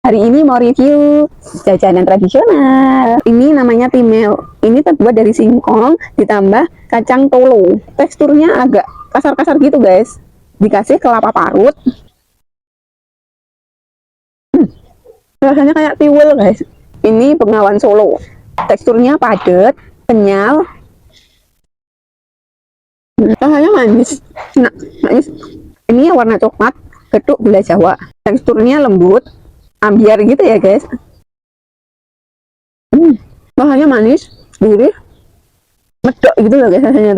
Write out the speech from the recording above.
Hari ini mau review jajanan tradisional. Ini namanya timel. Ini terbuat dari singkong ditambah kacang tolo. Teksturnya agak kasar-kasar gitu guys. Dikasih kelapa parut. Rasanya kayak tiwul guys. Ini Bengawan Solo. Teksturnya padat, kenyal. Rasanya manis. Nah, manis. Ini warna coklat, getuk gula Jawa. Teksturnya lembut, ambiar gitu ya guys. Rasanya manis, gurih, medok gitu loh guys rasanya tuh.